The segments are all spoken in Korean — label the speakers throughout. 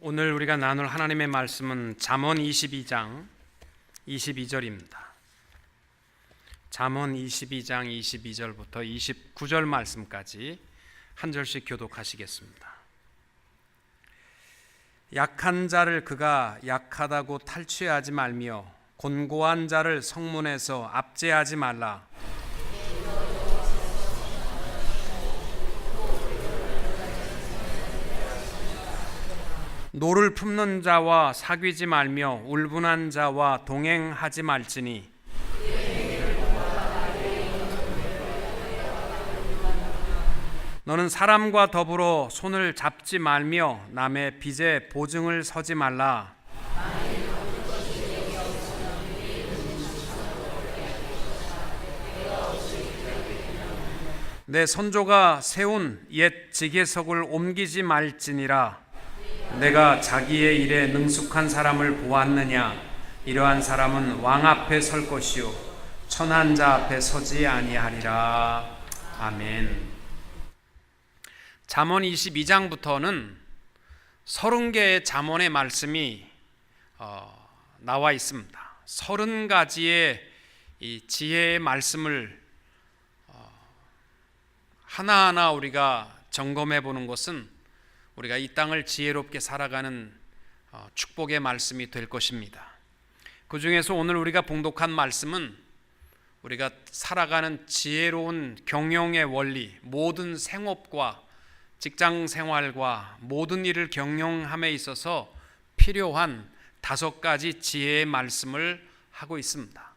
Speaker 1: 오늘 우리가 나눌 하나님의 말씀은 잠언 22장 22절입니다. 잠언 22장 22절부터 29절 말씀까지 한 절씩 교독하시겠습니다. 약한 자를 그가 약하다고 탈취하지 말며 곤고한 자를 성문에서 압제하지 말라. 노를 품는 자와 사귀지 말며 울분한 자와 동행하지 말지니 너는 사람과 더불어 손을 잡지 말며 남의 빚에 보증을 서지 말라. 내 선조가 세운 옛 지게석을 옮기지 말지니라. 내가 자기의 일에 능숙한 사람을 보았느냐? 이러한 사람은 왕 앞에 설 것이요 천한 자 앞에 서지 아니하리라. 아멘. 잠언 22장부터는 30개의 잠언의 말씀이 나와 있습니다. 30가지의 이 지혜의 말씀을 하나하나 우리가 점검해 보는 것은 우리가 이 땅을 지혜롭게 살아가는 축복의 말씀이 될 것입니다. 그 중에서 오늘 우리가 봉독한 말씀은 우리가 살아가는 지혜로운 경영의 원리, 모든 생업과 직장 생활과 모든 일을 경영함에 있어서 필요한 5가지 지혜의 말씀을 하고 있습니다.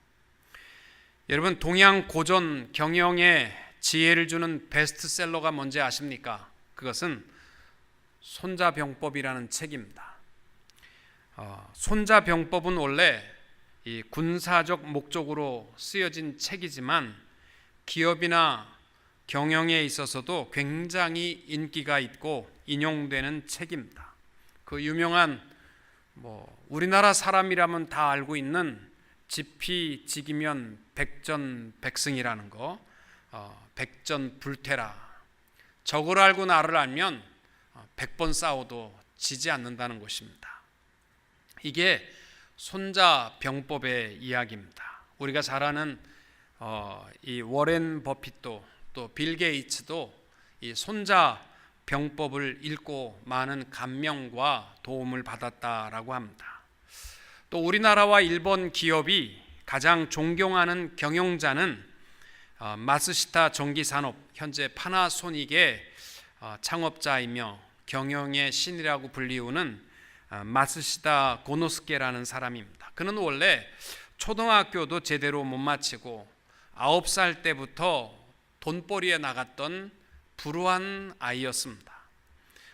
Speaker 1: 여러분, 동양 고전 경영에 지혜를 주는 베스트셀러가 뭔지 아십니까? 그것은 손자병법이라는 책입니다. 손자병법은 원래 이 군사적 목적으로 쓰여진 책이지만 기업이나 경영에 있어서도 굉장히 인기가 있고 인용되는 책입니다. 그 유명한 우리나라 사람이라면 다 알고 있는 지피지기면 백전백승이라는 거, 백전불태라. 적을 알고 나를 알면 100번 싸워도 지지 않는다는 것입니다. 이게 손자병법의 이야기입니다. 우리가 잘 아는 이 워렌 버핏도 또 빌 게이츠도 이 손자병법을 읽고 많은 감명과 도움을 받았다라고 합니다. 또 우리나라와 일본 기업이 가장 존경하는 경영자는 마쓰시타 전기산업, 현재 파나소닉의 창업자이며 경영의 신이라고 불리우는 마쓰시다 고노스케라는 사람입니다. 그는 원래 초등학교도 제대로 못 마치고 9살 때부터 돈벌이에 나갔던 불우한 아이였습니다.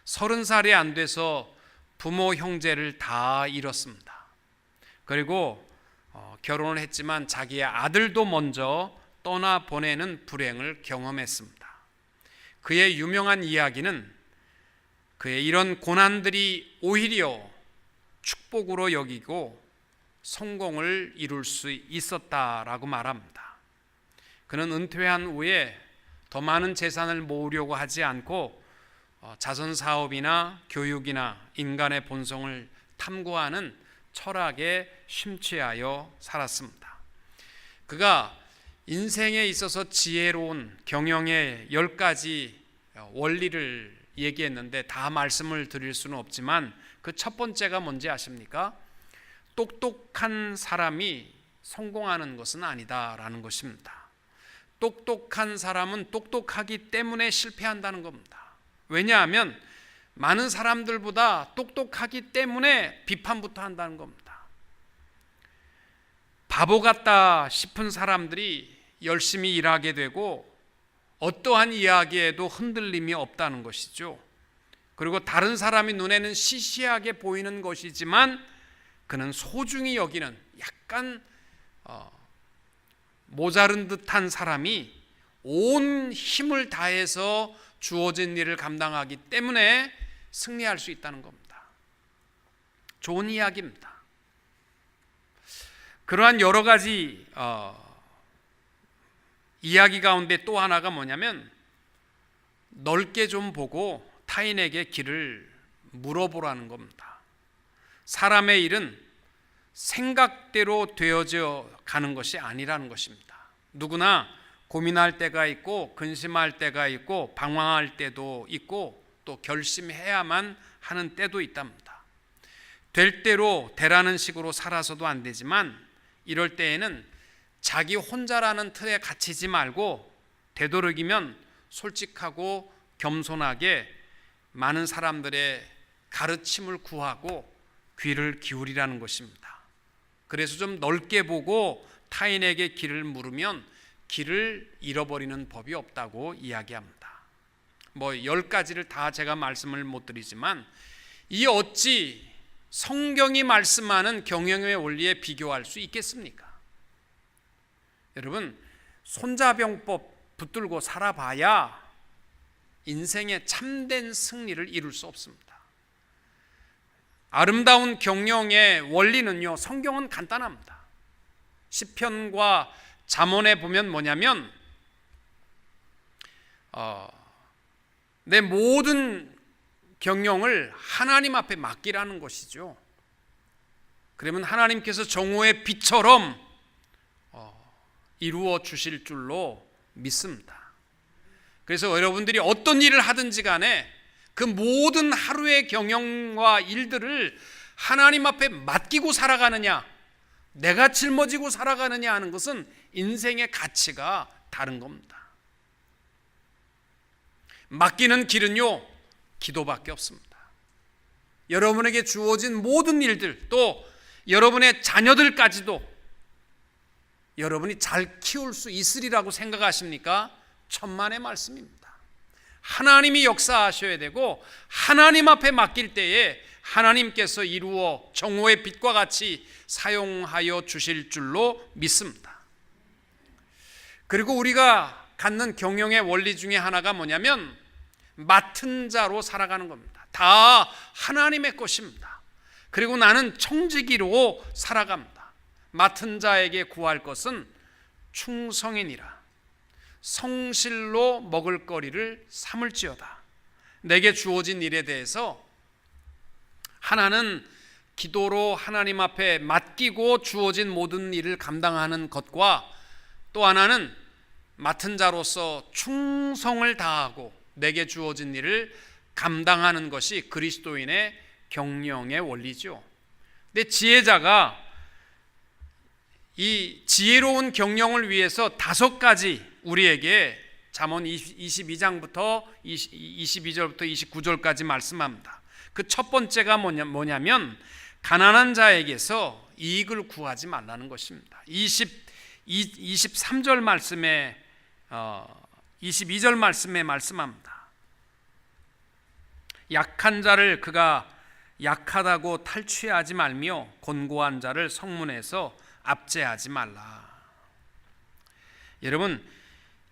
Speaker 1: 30살이 안 돼서 부모 형제를 다 잃었습니다. 그리고 결혼을 했지만 자기의 아들도 먼저 떠나보내는 불행을 경험했습니다. 그의 유명한 이야기는 그의 이런 고난들이 오히려 축복으로 여기고 성공을 이룰 수 있었다라고 말합니다. 그는 은퇴한 후에 더 많은 재산을 모으려고 하지 않고 자선 사업이나 교육이나 인간의 본성을 탐구하는 철학에 심취하여 살았습니다. 그가 인생에 있어서 지혜로운 경영의 10가지 원리를 얘기했는데 다 말씀을 드릴 수는 없지만 그 첫 번째가 뭔지 아십니까? 똑똑한 사람이 성공하는 것은 아니다라는 것입니다. 똑똑한 사람은 똑똑하기 때문에 실패한다는 겁니다. 왜냐하면 많은 사람들보다 똑똑하기 때문에 비판부터 한다는 겁니다. 바보 같다 싶은 사람들이 열심히 일하게 되고 어떠한 이야기에도 흔들림이 없다는 것이죠. 그리고 다른 사람이 눈에는 시시하게 보이는 것이지만 그는 소중히 여기는 약간 모자른 듯한 사람이 온 힘을 다해서 주어진 일을 감당하기 때문에 승리할 수 있다는 겁니다. 좋은 이야기입니다. 그러한 여러 가지 이야기 가운데 또 하나가 뭐냐면 넓게 좀 보고 타인에게 길을 물어보라는 겁니다. 사람의 일은 생각대로 되어져 가는 것이 아니라는 것입니다. 누구나 고민할 때가 있고 근심할 때가 있고 방황할 때도 있고 또 결심해야만 하는 때도 있답니다. 될 대로 되라는 식으로 살아서도 안 되지만 이럴 때에는 자기 혼자라는 틀에 갇히지 말고 되도록이면 솔직하고 겸손하게 많은 사람들의 가르침을 구하고 귀를 기울이라는 것입니다. 그래서 좀 넓게 보고 타인에게 길을 물으면 길을 잃어버리는 법이 없다고 이야기합니다. 10가지를 다 제가 말씀을 못 드리지만 이 어찌 성경이 말씀하는 경영의 원리에 비교할 수 있겠습니까? 여러분, 손자병법 붙들고 살아봐야 인생의 참된 승리를 이룰 수 없습니다. 아름다운 경영의 원리는요, 성경은 간단합니다. 시편과 잠언에 보면 뭐냐면 내 모든 경영을 하나님 앞에 맡기라는 것이죠. 그러면 하나님께서 정오의 빛처럼 이루어 주실 줄로 믿습니다. 그래서 여러분들이 어떤 일을 하든지 간에 그 모든 하루의 경영과 일들을 하나님 앞에 맡기고 살아가느냐, 내가 짊어지고 살아가느냐 하는 것은 인생의 가치가 다른 겁니다. 맡기는 길은요, 기도밖에 없습니다. 여러분에게 주어진 모든 일들, 또 여러분의 자녀들까지도 여러분이 잘 키울 수 있으리라고 생각하십니까? 천만의 말씀입니다. 하나님이 역사하셔야 되고 하나님 앞에 맡길 때에 하나님께서 이루어 정오의 빛과 같이 사용하여 주실 줄로 믿습니다. 그리고 우리가 갖는 경영의 원리 중에 하나가 뭐냐면 맡은 자로 살아가는 겁니다. 다 하나님의 것입니다. 그리고 나는 청지기로 살아갑니다. 맡은 자에게 구할 것은 충성이니라. 성실로 먹을 거리를 삼을지어다. 내게 주어진 일에 대해서 하나는 기도로 하나님 앞에 맡기고 주어진 모든 일을 감당하는 것과 또 하나는 맡은 자로서 충성을 다하고 내게 주어진 일을 감당하는 것이 그리스도인의 경영의 원리죠. 근데 지혜자가 이 지혜로운 경영을 위해서 5가지 우리에게 잠언 22장부터 22절부터 29절까지 말씀합니다. 그 첫 번째가 뭐냐면 가난한 자에게서 이익을 구하지 말라는 것입니다. 23절 말씀에 22절 말씀에 말씀합니다. 약한 자를 그가 약하다고 탈취하지 말며 곤고한 자를 성문에서 압제하지 말라. 여러분,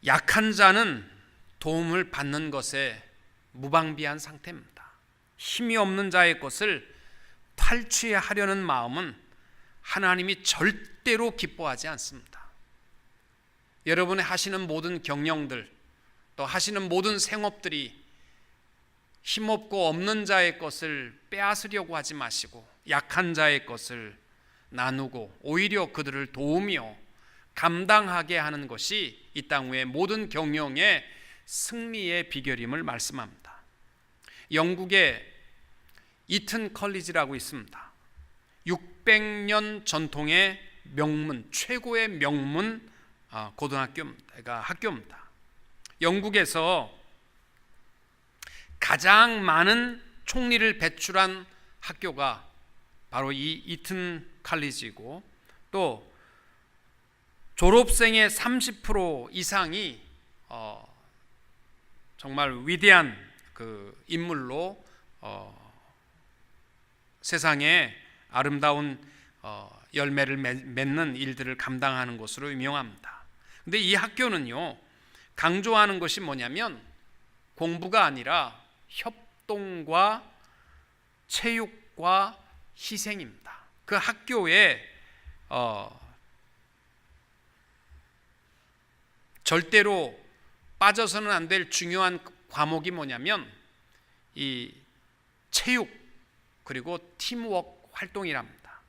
Speaker 1: 약한 자는 도움을 받는 것에 무방비한 상태입니다. 힘이 없는 자의 것을 탈취하려는 마음은 하나님이 절대로 기뻐하지 않습니다. 여러분이 하시는 모든 경영들, 또 하시는 모든 생업들이 힘없고 없는 자의 것을 빼앗으려고 하지 마시고 약한 자의 것을 나누고 오히려 그들을 도우며 감당하게 하는 것이 이 땅 위의 모든 경영의 승리의 비결임을 말씀합니다. 영국에 이튼 컬리지라고 있습니다. 600년 전통의 명문, 최고의 명문 학교입니다. 영국에서 가장 많은 총리를 배출한 학교가 바로 이 이튼 컬리지고, 또 졸업생의 30% 이상이 정말 위대한 그 인물로 세상에 아름다운 열매를 맺는 일들을 감당하는 것으로 유명합니다. 근데 이 학교는요, 강조하는 것이 뭐냐면 공부가 아니라 협동과 체육과 희생입니다. 그 학교에 절대로 빠져서는 안 될 중요한 과목이 뭐냐면 이 체육, 그리고 팀워크 활동이랍니다.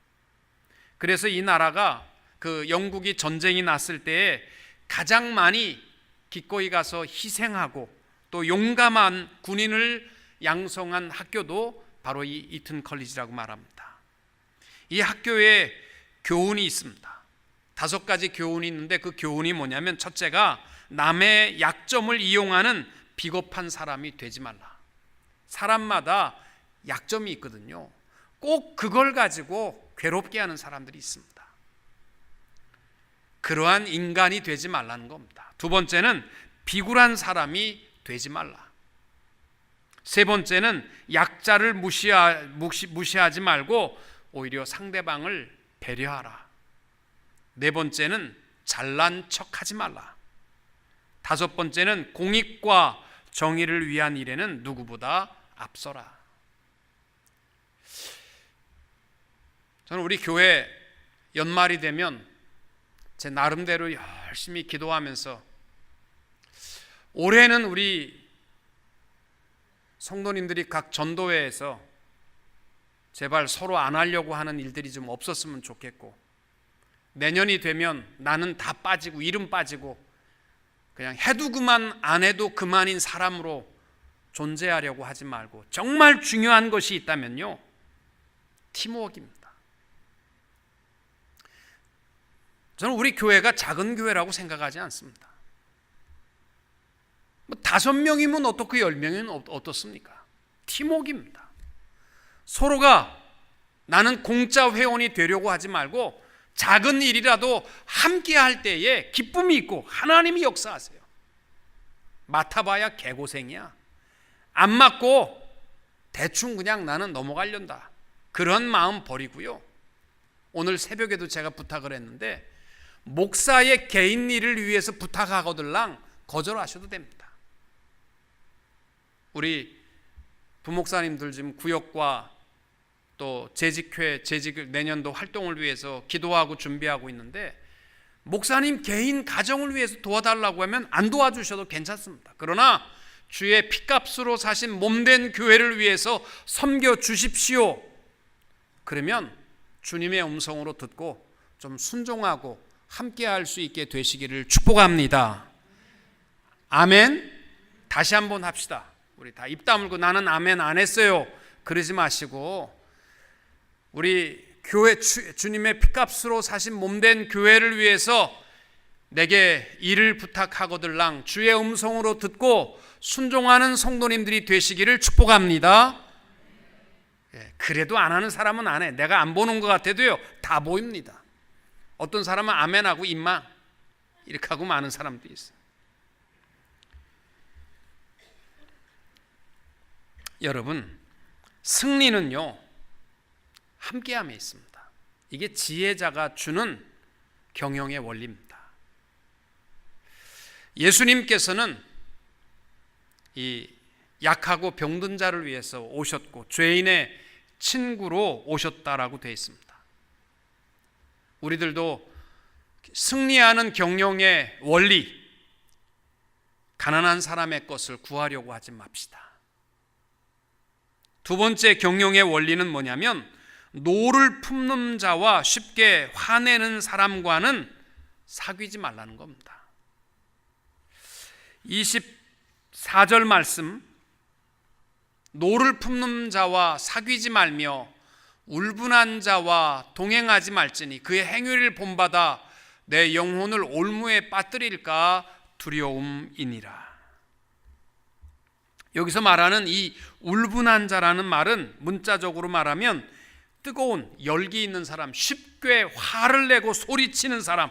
Speaker 1: 그래서 이 나라가 그 영국이 전쟁이 났을 때에 가장 많이 기꺼이 가서 희생하고 또 용감한 군인을 양성한 학교도 바로 이 이튼 컬리지라고 말합니다. 이 학교에 교훈이 있습니다. 5가지 교훈이 있는데 그 교훈이 뭐냐면, 첫째가 남의 약점을 이용하는 비겁한 사람이 되지 말라. 사람마다 약점이 있거든요. 꼭 그걸 가지고 괴롭게 하는 사람들이 있습니다. 그러한 인간이 되지 말라는 겁니다. 2번째는 비굴한 사람이 되지 말라. 3번째는 약자를 무시하지 말고 오히려 상대방을 배려하라. 4번째는 잘난 척하지 말라. 5번째는 공익과 정의를 위한 일에는 누구보다 앞서라. 저는 우리 교회 연말이 되면 제 나름대로 열심히 기도하면서, 올해는 우리 성도님들이 각 전도회에서 제발 서로 안 하려고 하는 일들이 좀 없었으면 좋겠고, 내년이 되면 나는 다 빠지고 이름 빠지고 그냥 해도 그만 안 해도 그만인 사람으로 존재하려고 하지 말고, 정말 중요한 것이 있다면요, 팀워크입니다. 저는 우리 교회가 작은 교회라고 생각하지 않습니다. 5명이면 어떻고 10명이면 어떻습니까? 팀워크입니다. 서로가 나는 공짜 회원이 되려고 하지 말고 작은 일이라도 함께 할 때에 기쁨이 있고 하나님이 역사하세요. 맡아봐야 개고생이야. 안 맡고 대충 그냥 나는 넘어가련다, 그런 마음 버리고요. 오늘 새벽에도 제가 부탁을 했는데, 목사의 개인 일을 위해서 부탁하거들랑 거절하셔도 됩니다. 우리 부목사님들 지금 구역과 또 재직회, 내년도 활동을 위해서 기도하고 준비하고 있는데, 목사님 개인 가정을 위해서 도와달라고 하면 안 도와주셔도 괜찮습니다. 그러나 주의 피값으로 사신 몸된 교회를 위해서 섬겨 주십시오. 그러면 주님의 음성으로 듣고 좀 순종하고 함께 할 수 있게 되시기를 축복합니다. 아멘. 다시 한번 합시다. 우리 다 입 다물고 나는 아멘 안 했어요 그러지 마시고, 우리 교회, 주님의 피값으로 사신 몸된 교회를 위해서 내게 일을 부탁하거들랑 주의 음성으로 듣고 순종하는 성도님들이 되시기를 축복합니다. 그래도 안 하는 사람은 안 해. 내가 안 보는 것 같아도요, 다 보입니다. 어떤 사람은 아멘하고 입만 이렇게 하고 많은 사람도 있어요. 여러분, 승리는요, 함께함에 있습니다. 이게 지혜자가 주는 경영의 원리입니다. 예수님께서는 이 약하고 병든 자를 위해서 오셨고 죄인의 친구로 오셨다라고 되어 있습니다. 우리들도 승리하는 경영의 원리, 가난한 사람의 것을 구하려고 하지 맙시다. 2번째 경영의 원리는 뭐냐면, 노를 품는 자와 쉽게 화내는 사람과는 사귀지 말라는 겁니다. 24절 말씀, 노를 품는 자와 사귀지 말며 울분한 자와 동행하지 말지니 그의 행위를 본받아 내 영혼을 올무에 빠뜨릴까 두려움이니라. 여기서 말하는 이 울분한 자라는 말은 문자적으로 말하면 뜨거운 열기 있는 사람, 쉽게 화를 내고 소리치는 사람,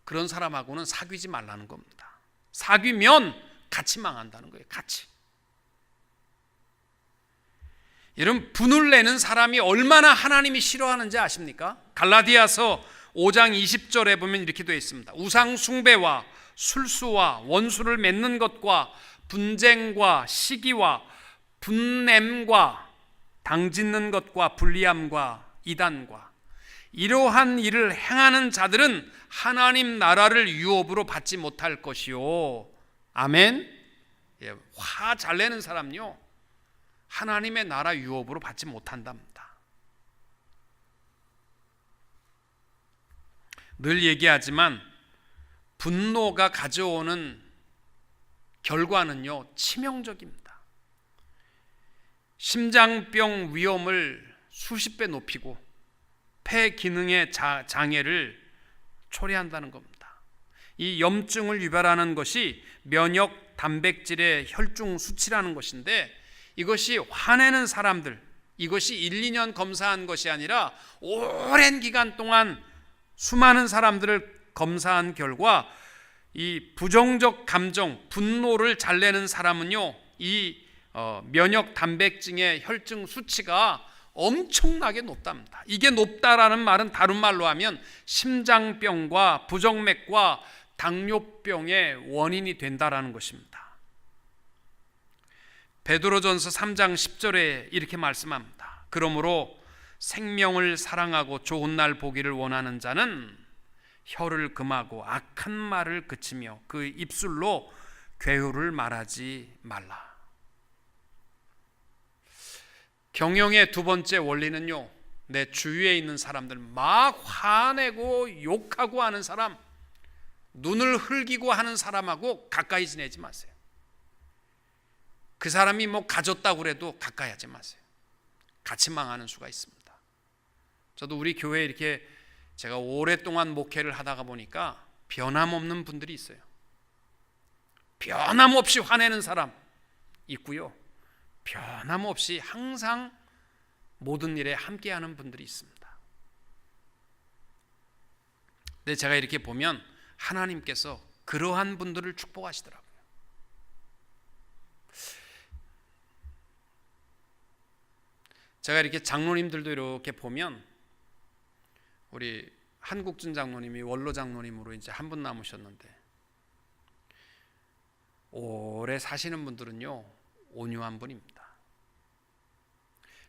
Speaker 1: 그런 사람하고는 사귀지 말라는 겁니다. 사귀면 같이 망한다는 거예요. 같이. 여러분, 분을 내는 사람이 얼마나 하나님이 싫어하는지 아십니까? 갈라디아서 5장 20절에 보면 이렇게 되어 있습니다. 우상 숭배와 술수와 원수를 맺는 것과 분쟁과 시기와 분냄과 당짓는 것과 불리함과 이단과 이러한 일을 행하는 자들은 하나님 나라를 유업으로 받지 못할 것이요. 아멘. 화 잘 내는 사람요, 하나님의 나라 유업으로 받지 못한답니다. 늘 얘기하지만 분노가 가져오는 결과는요, 치명적입니다. 심장병 위험을 수십 배 높이고 폐 기능의 장애를 초래한다는 겁니다. 이 염증을 유발하는 것이 면역 단백질의 혈중 수치라는 것인데, 이것이 화내는 사람들, 이것이 1, 2년 검사한 것이 아니라 오랜 기간 동안 수많은 사람들을 검사한 결과 이 부정적 감정, 분노를 잘 내는 사람은요, 이 면역 단백질의 혈중 수치가 엄청나게 높답니다. 이게 높다라는 말은 다른 말로 하면 심장병과 부정맥과 당뇨병의 원인이 된다라는 것입니다. 베드로전서 3장 10절에 이렇게 말씀합니다. 그러므로 생명을 사랑하고 좋은 날 보기를 원하는 자는 혀를 금하고 악한 말을 그치며 그 입술로 괴후를 말하지 말라. 경영의 두 번째 원리는요, 내 주위에 있는 사람들, 막 화내고 욕하고 하는 사람, 눈을 흘기고 하는 사람하고 가까이 지내지 마세요. 그 사람이 뭐 가졌다고 그래도 가까이 하지 마세요. 같이 망하는 수가 있습니다. 저도 우리 교회에 이렇게 제가 오랫동안 목회를 하다가 보니까 변함없는 분들이 있어요. 변함없이 화내는 사람 있고요, 변함없이 항상 모든 일에 함께하는 분들이 있습니다. 근데 제가 이렇게 보면 하나님께서 그러한 분들을 축복하시더라고요. 제가 이렇게 장로님들도 이렇게 보면, 우리 한국준 장로님이 원로 장로님으로 이제 한 분 남으셨는데, 오래 사시는 분들은요, 온유한 분입니다.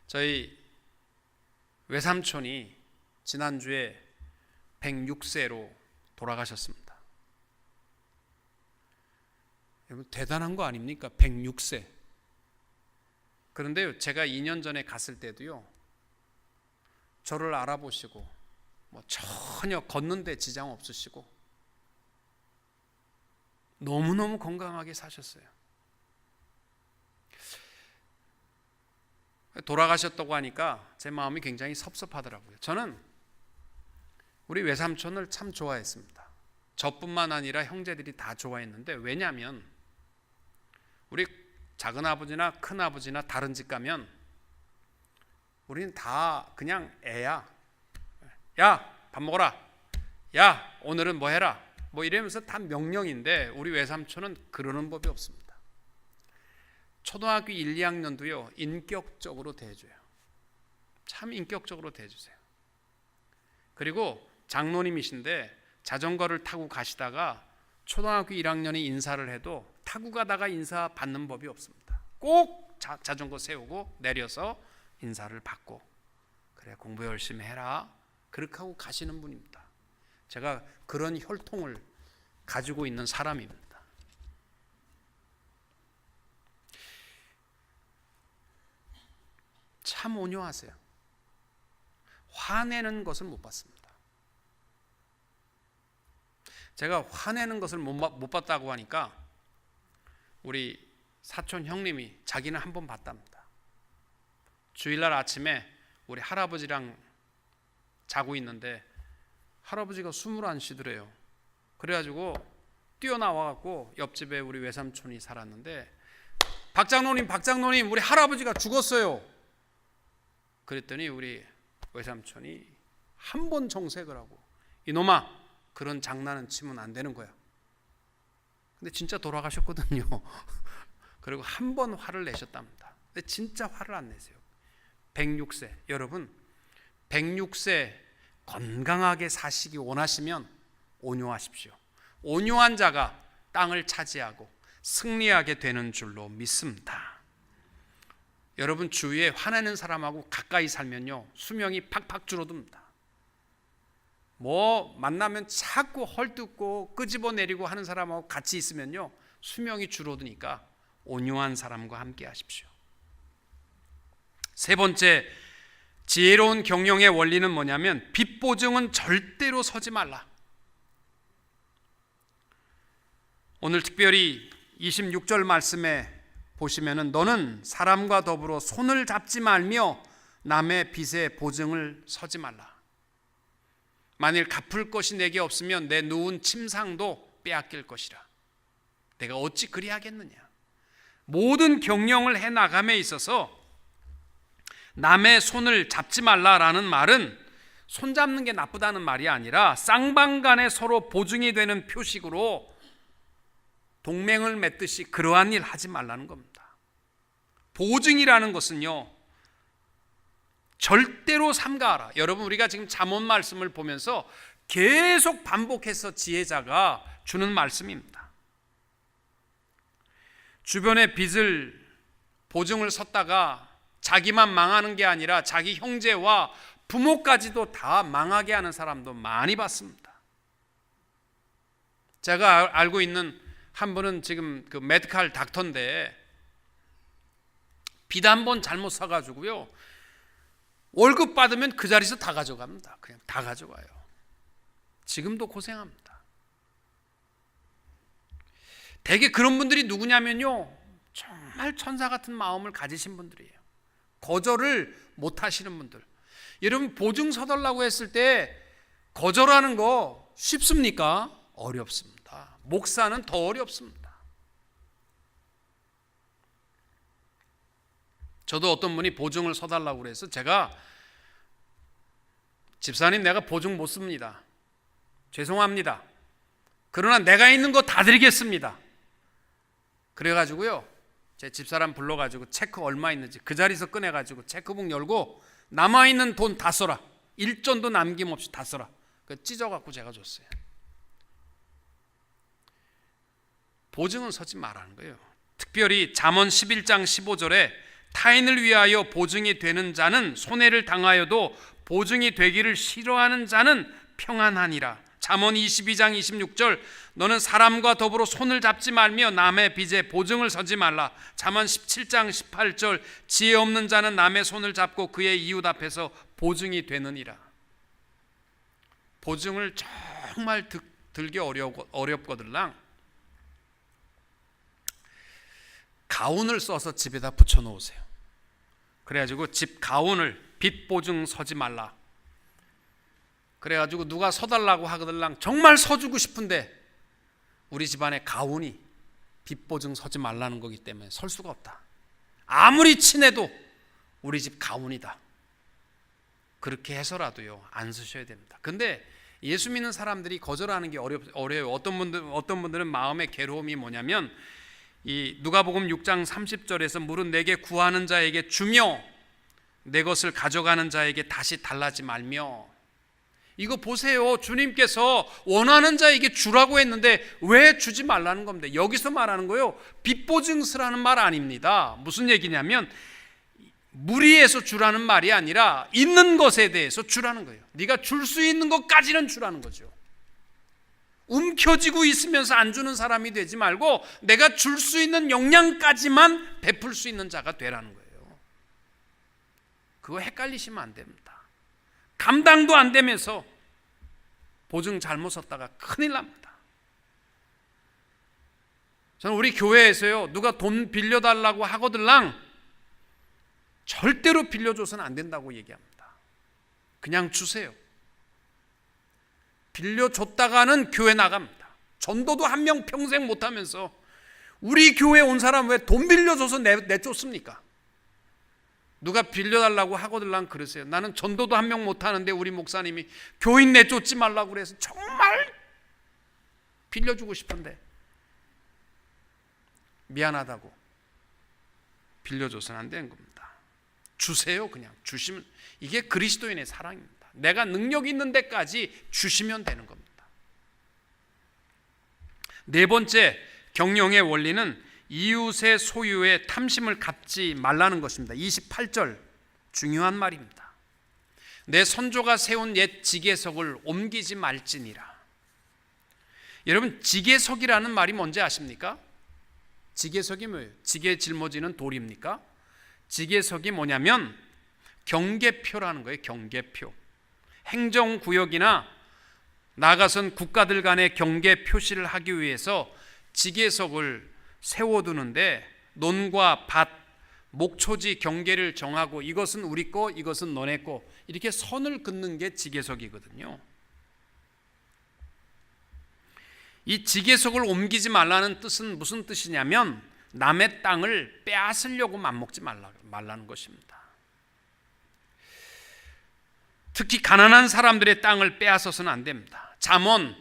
Speaker 1: 저희 외삼촌이 지난주에 106세로 돌아가셨습니다. 여러분, 대단한 거 아닙니까? 106세. 그런데 제가 2년 전에 갔을 때도요, 저를 알아보시고 뭐 전혀 걷는데 지장 없으시고 너무너무 건강하게 사셨어요. 돌아가셨다고 하니까 제 마음이 굉장히 섭섭하더라고요. 저는 우리 외삼촌을 참 좋아했습니다. 저뿐만 아니라 형제들이 다 좋아했는데, 왜냐하면 우리 작은아버지나 큰아버지나 다른 집 가면 우리는 다 그냥 애야. 야, 밥 먹어라. 야, 오늘은 뭐 해라. 뭐 이러면서 다 명령인데, 우리 외삼촌은 그러는 법이 없습니다. 초등학교 1, 2학년도요 인격적으로 대해줘요. 참 인격적으로 대해주세요. 그리고 장로님이신데 자전거를 타고 가시다가 초등학교 1학년이 인사를 해도 타고 가다가 인사 받는 법이 없습니다. 꼭 자전거 세우고 내려서 인사를 받고, 그래 공부 열심히 해라, 그렇게 하고 가시는 분입니다. 제가 그런 혈통을 가지고 있는 사람입니다. 참 온유하세요. 화내는 것을 못 봤습니다. 제가 화내는 것을 못 봤다고 하니까 우리 사촌 형님이 자기는 한 번 봤답니다. 주일날 아침에 우리 할아버지랑 자고 있는데 할아버지가 숨을 안 쉬더래요. 그래가지고 뛰어나와갖고 옆집에 우리 외삼촌이 살았는데, 박장로님 우리 할아버지가 죽었어요. 그랬더니 우리 외삼촌이 한 번 정색을 하고, 이놈아, 그런 장난은 치면 안 되는 거야. 근데 진짜 돌아가셨거든요. 그리고 한 번 화를 내셨답니다. 근데 진짜 화를 안 내세요. 106세. 여러분, 106세 건강하게 사시기 원하시면 온유하십시오. 온유한 자가 땅을 차지하고 승리하게 되는 줄로 믿습니다. 여러분, 주위에 화내는 사람하고 가까이 살면요 수명이 팍팍 줄어듭니다. 뭐 만나면 자꾸 헐뜯고 끄집어내리고 하는 사람하고 같이 있으면요 수명이 줄어드니까 온유한 사람과 함께 하십시오. 세 번째 지혜로운 경영의 원리는 뭐냐면 빚보증은 절대로 서지 말라. 오늘 특별히 26절 말씀에 보시면은 너는 사람과 더불어 손을 잡지 말며 남의 빚에 보증을 서지 말라. 만일 갚을 것이 내게 없으면 내 누운 침상도 빼앗길 것이라. 내가 어찌 그리하겠느냐. 모든 경영을 해 나감에 있어서 남의 손을 잡지 말라라는 말은 손잡는 게 나쁘다는 말이 아니라 쌍방간에 서로 보증이 되는 표식으로 동맹을 맺듯이 그러한 일 하지 말라는 겁니다. 보증이라는 것은요, 절대로 삼가하라. 여러분, 우리가 지금 잠언 말씀을 보면서 계속 반복해서 지혜자가 주는 말씀입니다. 주변의 빚을 보증을 섰다가 자기만 망하는 게 아니라 자기 형제와 부모까지도 다 망하게 하는 사람도 많이 봤습니다. 제가 알고 있는 한 분은 지금 그 메디칼 닥터인데 빚 한 번 잘못 사가지고요, 월급 받으면 그 자리에서 다 가져갑니다. 그냥 다 가져가요. 지금도 고생합니다. 대개 그런 분들이 누구냐면요, 정말 천사 같은 마음을 가지신 분들이에요. 거절을 못 하시는 분들. 여러분, 보증 서달라고 했을 때 거절하는 거 쉽습니까? 어렵습니다. 목사는 더 어렵습니다. 저도 어떤 분이 보증을 서달라고 그래서 제가 집사님, 내가 보증 못 씁니다. 죄송합니다. 그러나 내가 있는 거 다 드리겠습니다. 그래가지고요, 제 집사람 불러가지고 체크 얼마 있는지 그 자리에서 꺼내가지고 체크북 열고 남아있는 돈 다 써라. 일전도 남김없이 다 써라. 찢어갖고 제가 줬어요. 보증은 서지 말라는 거예요. 특별히 잠언 11장 15절에 타인을 위하여 보증이 되는 자는 손해를 당하여도 보증이 되기를 싫어하는 자는 평안하니라. 잠언 22장 26절 너는 사람과 더불어 손을 잡지 말며 남의 빚에 보증을 서지 말라. 잠언 17장 18절 지혜 없는 자는 남의 손을 잡고 그의 이웃 앞에서 보증이 되느니라. 보증을 정말 들기 어렵거들랑 가운을 써서 집에다 붙여 놓으세요. 그래가지고 집 가운을 빚 보증 서지 말라. 그래가지고 누가 서달라고 하거들랑 정말 서주고 싶은데 우리 집안에 가훈이 빚 보증 서지 말라는 거기 때문에 설 수가 없다. 아무리 친해도 우리 집 가훈이다. 그렇게 해서라도요, 안 쓰셔야 됩니다. 근데 예수 믿는 사람들이 거절하는 게 어려워요. 어떤 분들은 마음의 괴로움이 뭐냐면 이 누가복음 6장 30절에서 물은 내게 구하는 자에게 주며 내 것을 가져가는 자에게 다시 달라지 말며. 이거 보세요. 주님께서 원하는 자에게 주라고 했는데 왜 주지 말라는 겁니다. 여기서 말하는 거요, 빚보증 서라는 말 아닙니다. 무슨 얘기냐면 무리해서 주라는 말이 아니라 있는 것에 대해서 주라는 거예요. 네가 줄 수 있는 것까지는 주라는 거죠. 움켜쥐고 있으면서 안 주는 사람이 되지 말고 내가 줄 수 있는 역량까지만 베풀 수 있는 자가 되라는 거예요. 그거 헷갈리시면 안 됩니다. 감당도 안 되면서 보증 잘못 썼다가 큰일 납니다. 저는 우리 교회에서요, 누가 돈 빌려달라고 하거들랑 절대로 빌려줘서는 안 된다고 얘기합니다. 그냥 주세요. 빌려줬다가는 교회 나갑니다. 전도도 한 명 평생 못하면서 우리 교회 온 사람 왜 돈 빌려줘서 내쫓습니까? 누가 빌려달라고 하거들랑 그러세요. 나는 전도도 한 명 못하는데 우리 목사님이 교인 내쫓지 말라고 그래서 정말 빌려주고 싶은데 미안하다고 빌려줘서는 안 되는 겁니다. 주세요. 그냥 주시면 이게 그리스도인의 사랑입니다. 내가 능력 있는 데까지 주시면 되는 겁니다. 네 번째 경영의 원리는 이웃의 소유에 탐심을 갖지 말라는 것입니다. 28절 중요한 말입니다. 내 선조가 세운 옛 지게석을 옮기지 말지니라. 여러분, 지게석이라는 말이 뭔지 아십니까? 지게석이 뭐예요? 지게 짊어지는 돌입니까? 지계석이 뭐냐면 경계표라는 거예요. 경계표. 행정구역이나 나아가선 국가들 간의 경계 표시를 하기 위해서 지계석을 세워두는데 논과 밭, 목초지 경계를 정하고 이것은 우리 거, 이것은 너네 거 이렇게 선을 긋는 게 지계석이거든요. 이 지계석을 옮기지 말라는 뜻은 무슨 뜻이냐면 남의 땅을 빼앗으려고 맘먹지 말라는 것입니다. 특히 가난한 사람들의 땅을 빼앗아서는 안 됩니다. 잠언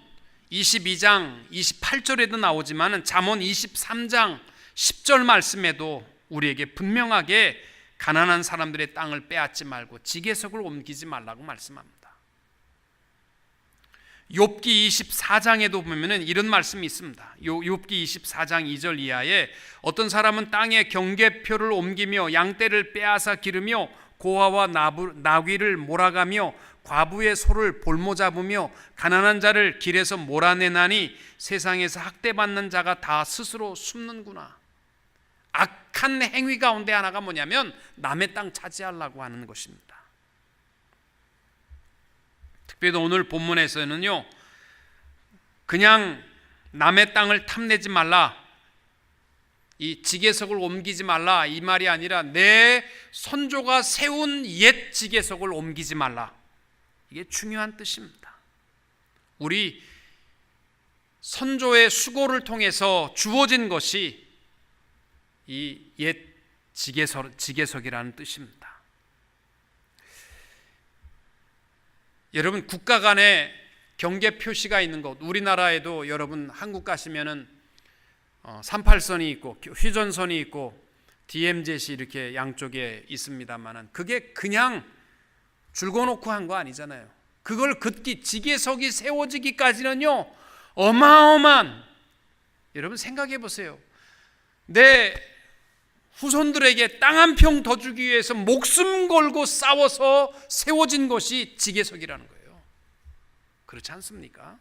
Speaker 1: 22장 28절에도 나오지만 잠언 23장 10절 말씀에도 우리에게 분명하게 가난한 사람들의 땅을 빼앗지 말고 지계석을 옮기지 말라고 말씀합니다. 욥기 24장에도 보면 이런 말씀이 있습니다. 욥기 24장 2절 이하에 어떤 사람은 땅에 경계표를 옮기며 양떼를 빼앗아 기르며 고아와 나귀를 몰아가며 과부의 소를 볼모 잡으며 가난한 자를 길에서 몰아내나니 세상에서 학대받는 자가 다 스스로 숨는구나. 악한 행위 가운데 하나가 뭐냐면 남의 땅 차지하려고 하는 것입니다. 특별히 오늘 본문에서는요, 그냥 남의 땅을 탐내지 말라, 이 지계석을 옮기지 말라 이 말이 아니라 내 선조가 세운 옛 지계석을 옮기지 말라, 이게 중요한 뜻입니다. 우리 선조의 수고를 통해서 주어진 것이 이 옛 지계석이라는 뜻입니다. 여러분, 국가 간에 경계 표시가 있는 곳, 우리나라에도 여러분 한국 가시면은 38선이 있고 휴전선이 있고 DMZ이 이렇게 양쪽에 있습니다만은 그게 그냥 줄거놓고 한 거 아니잖아요. 그걸 긋기, 지계석이 세워지기까지는요 어마어마한, 여러분 생각해 보세요. 내 후손들에게 땅 한 평 더 주기 위해서 목숨 걸고 싸워서 세워진 것이 지계석이라는 거예요. 그렇지 않습니까?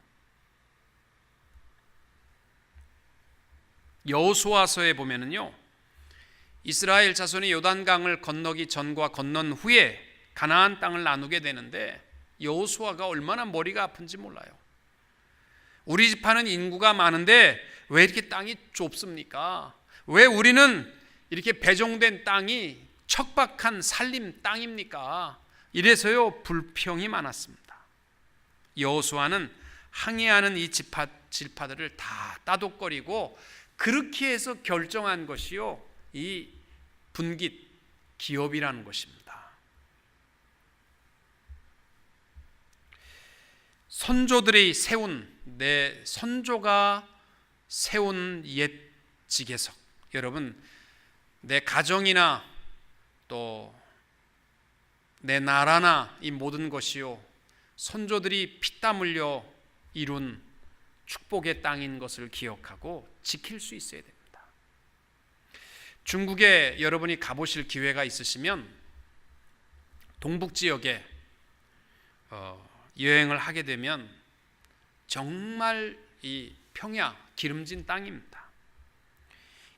Speaker 1: 여호수아서에 보면은요, 이스라엘 자손이 요단강을 건너기 전과 건넌 후에 가나안 땅을 나누게 되는데 여호수아가 얼마나 머리가 아픈지 몰라요. 우리 지파는 인구가 많은데 왜 이렇게 땅이 좁습니까? 왜 우리는 이렇게 배정된 땅이 척박한 산림 땅입니까? 이래서요 불평이 많았습니다. 여호수아는 항해하는 이 지파들을 다 따독거리고 그렇게 해서 결정한 것이요 이 분깃 기업이라는 것입니다. 선조들이 세운, 내 선조가 세운 옛 지계석, 여러분 내 가정이나 또 내 나라나 이 모든 것이요 선조들이 피땀 흘려 이룬 축복의 땅인 것을 기억하고 지킬 수 있어야 됩니다. 중국에 여러분이 가보실 기회가 있으시면 동북 지역에 여행을 하게 되면 정말 이 평야 기름진 땅입니다.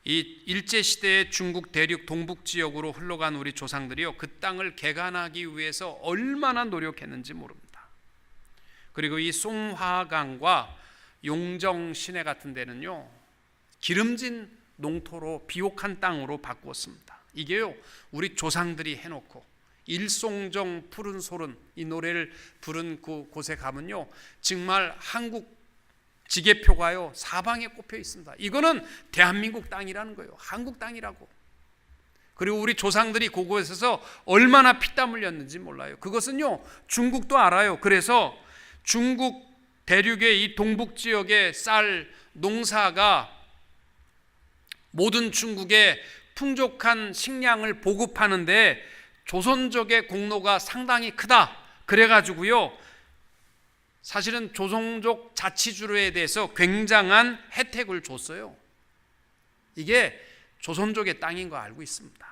Speaker 1: 이 일제시대의 중국 대륙 동북 지역으로 흘러간 우리 조상들이요 그 땅을 개간하기 위해서 얼마나 노력했는지 모릅니다. 그리고 이 송화강과 용정 시내 같은 데는요 기름진 농토로 비옥한 땅으로 바꾸었습니다. 이게요 우리 조상들이 해놓고 일송정 푸른 소른 이 노래를 부른 그 곳에 가면요 정말 한국 지계표가요 사방에 꼽혀 있습니다. 이거는 대한민국 땅이라는 거예요. 한국 땅이라고. 그리고 우리 조상들이 그곳에서 얼마나 피땀 흘렸는지 몰라요. 그것은요 중국도 알아요. 그래서 중국 대륙의 이 동북 지역의 쌀 농사가 모든 중국에 풍족한 식량을 보급하는데 조선족의 공로가 상당히 크다. 그래가지고요 사실은 조선족 자치주로에 대해서 굉장한 혜택을 줬어요. 이게 조선족의 땅인 거 알고 있습니다.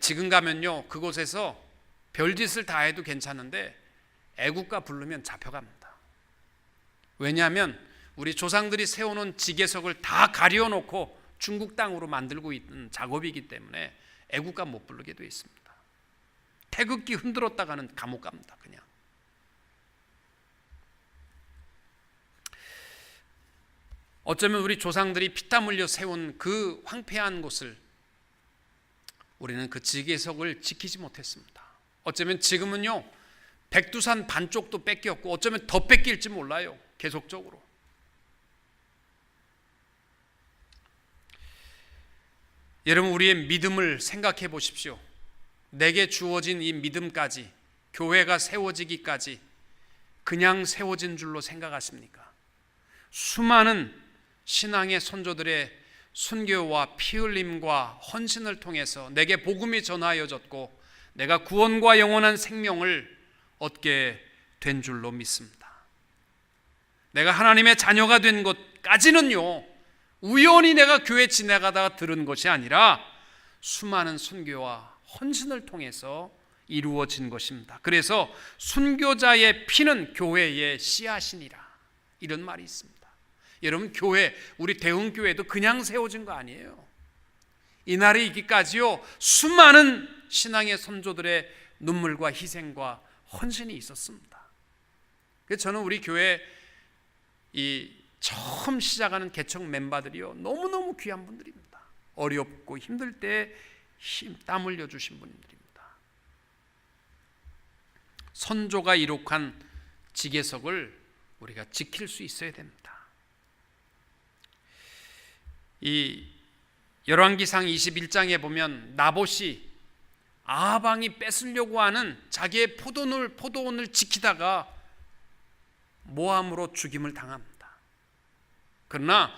Speaker 1: 지금 가면요 그곳에서 별짓을 다 해도 괜찮은데 애국가 부르면 잡혀갑니다. 왜냐하면 우리 조상들이 세워놓은 지계석을 다 가려놓고 중국 땅으로 만들고 있는 작업이기 때문에 애국가 못 부르게 되어 있습니다. 태극기 흔들었다가는 감옥 갑니다. 그냥. 어쩌면 우리 조상들이 피땀 흘려 세운 그 황폐한 곳을 우리는 그 지계석을 지키지 못했습니다. 어쩌면 지금은요, 백두산 반쪽도 뺏겼고 어쩌면 더 뺏길지 몰라요. 계속적으로. 여러분, 우리의 믿음을 생각해 보십시오. 내게 주어진 이 믿음까지, 교회가 세워지기까지 그냥 세워진 줄로 생각하십니까? 수많은 신앙의 선조들의 순교와 피 흘림과 헌신을 통해서 내게 복음이 전하여졌고 내가 구원과 영원한 생명을 얻게 된 줄로 믿습니다. 내가 하나님의 자녀가 된 것까지는요, 우연히 내가 교회 지나가다가 들은 것이 아니라 수많은 순교와 헌신을 통해서 이루어진 것입니다. 그래서 순교자의 피는 교회의 씨앗이니라, 이런 말이 있습니다. 여러분, 교회, 우리 대흥교회도 그냥 세워진 거 아니에요. 이날이 있기까지요, 수많은 신앙의 선조들의 눈물과 희생과 헌신이 있었습니다. 그래서 저는 우리 교회 이 처음 시작하는 개척 멤버들이요, 너무너무 귀한 분들입니다. 어렵고 힘들 때 땀 흘려 주신 분들입니다. 선조가 이룩한 지계석을 우리가 지킬 수 있어야 됩니다. 이 열왕기상 21장에 보면 나봇이 아합왕이 뺏으려고 하는 자기의 포도원을 지키다가 모함으로 죽임을 당합니다. 그러나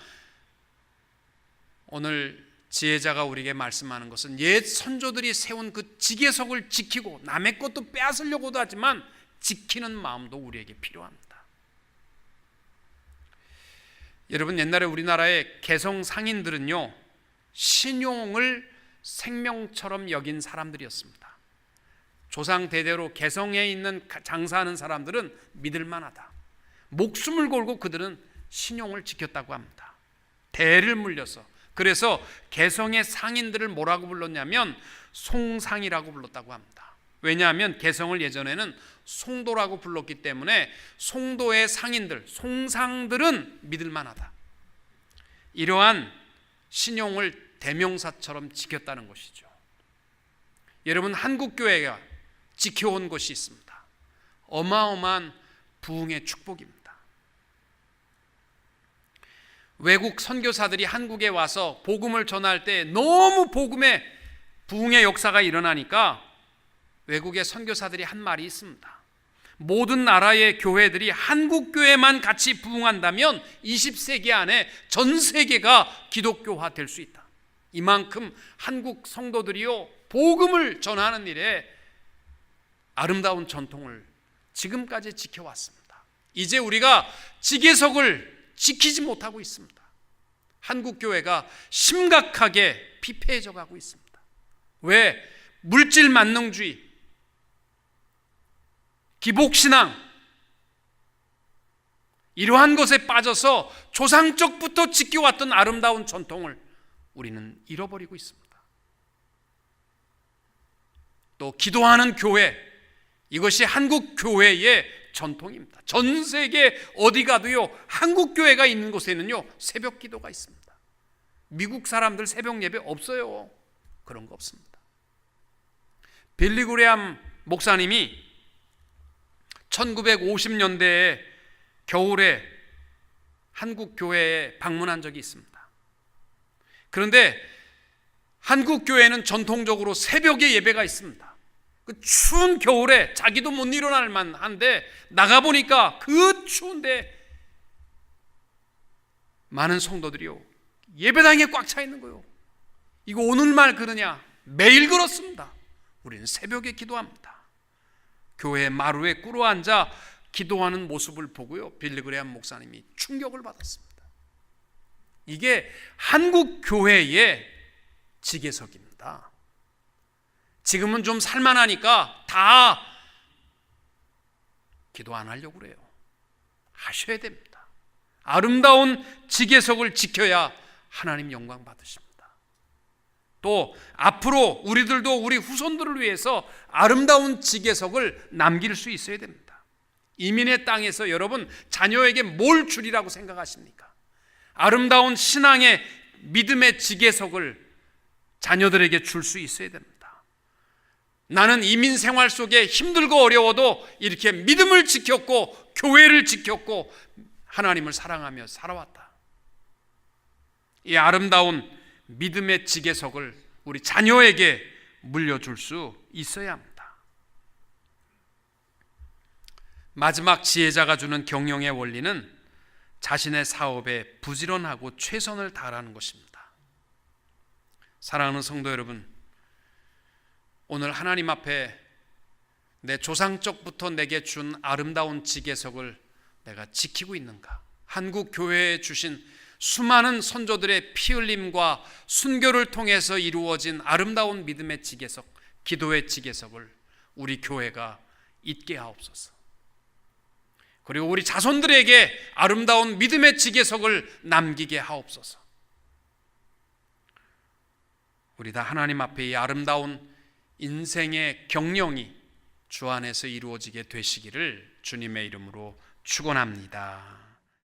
Speaker 1: 오늘 지혜자가 우리에게 말씀하는 것은 옛 선조들이 세운 그 지계석을 지키고 남의 것도 빼앗으려고도 하지만 지키는 마음도 우리에게 필요합니다. 여러분, 옛날에 우리나라의 개성 상인들은요, 신용을 생명처럼 여긴 사람들이었습니다. 조상 대대로 개성에 있는 장사하는 사람들은 믿을만하다. 목숨을 걸고 그들은 신용을 지켰다고 합니다. 대를 물려서. 그래서 개성의 상인들을 뭐라고 불렀냐면 송상이라고 불렀다고 합니다. 왜냐하면 개성을 예전에는 송도라고 불렀기 때문에 송도의 상인들, 송상들은 믿을만하다. 이러한 신용을 대명사처럼 지켰다는 것이죠. 여러분, 한국교회가 지켜온 것이 있습니다. 어마어마한 부흥의 축복입니다. 외국 선교사들이 한국에 와서 복음을 전할 때 너무 복음의 부흥의 역사가 일어나니까 외국의 선교사들이 한 말이 있습니다. 모든 나라의 교회들이 한국 교회만 같이 부흥한다면 20세기 안에 전 세계가 기독교화 될 수 있다. 이만큼 한국 성도들이요, 복음을 전하는 일에 아름다운 전통을 지금까지 지켜왔습니다. 이제 우리가 지계석을 지키지 못하고 있습니다. 한국 교회가 심각하게 피폐해져 가고 있습니다. 왜? 물질 만능주의, 기복신앙, 이러한 것에 빠져서 조상적부터 지켜왔던 아름다운 전통을 우리는 잃어버리고 있습니다. 또 기도하는 교회, 이것이 한국 교회의 전통입니다. 전 세계 어디 가도요, 한국 교회가 있는 곳에는요, 새벽 기도가 있습니다. 미국 사람들 새벽 예배 없어요. 그런 거 없습니다. 빌리 그레함 목사님이 1950년대에 겨울에 한국 교회에 방문한 적이 있습니다. 그런데 한국 교회는 전통적으로 새벽에 예배가 있습니다. 그 추운 겨울에 자기도 못 일어날 만한데 나가보니까 그 추운데 많은 성도들이요, 예배당에 꽉 차 있는 거예요. 이거 오늘만 그러냐? 매일 그렇습니다. 우리는 새벽에 기도합니다. 교회 마루에 꿇어앉아 기도하는 모습을 보고요, 빌리 그레함 목사님이 충격을 받았습니다. 이게 한국 교회의 지계석입니다. 지금은 좀 살만하니까 다 기도 안 하려고 그래요. 하셔야 됩니다. 아름다운 지계석을 지켜야 하나님 영광 받으십니다. 또 앞으로 우리들도 우리 후손들을 위해서 아름다운 지계석을 남길 수 있어야 됩니다. 이민의 땅에서 여러분 자녀에게 뭘 주리라고 생각하십니까? 아름다운 신앙의 믿음의 지계석을 자녀들에게 줄 수 있어야 됩니다. 나는 이민 생활 속에 힘들고 어려워도 이렇게 믿음을 지켰고 교회를 지켰고 하나님을 사랑하며 살아왔다. 이 아름다운 믿음의 지계석을 우리 자녀에게 물려줄 수 있어야 합니다. 마지막 지혜자가 주는 경영의 원리는 자신의 사업에 부지런하고 최선을 다하는 것입니다. 사랑하는 성도 여러분, 오늘 하나님 앞에 내 조상적부터 내게 준 아름다운 지계석을 내가 지키고 있는가? 한국 교회에 주신 수많은 선조들의 피 흘림과 순교를 통해서 이루어진 아름다운 믿음의 지계석, 기도의 지계석을 우리 교회가 잊게 하옵소서. 그리고 우리 자손들에게 아름다운 믿음의 지계석을 남기게 하옵소서. 우리 다 하나님 앞에 이 아름다운 인생의 경영이 주 안에서 이루어지게 되시기를 주님의 이름으로 축원합니다.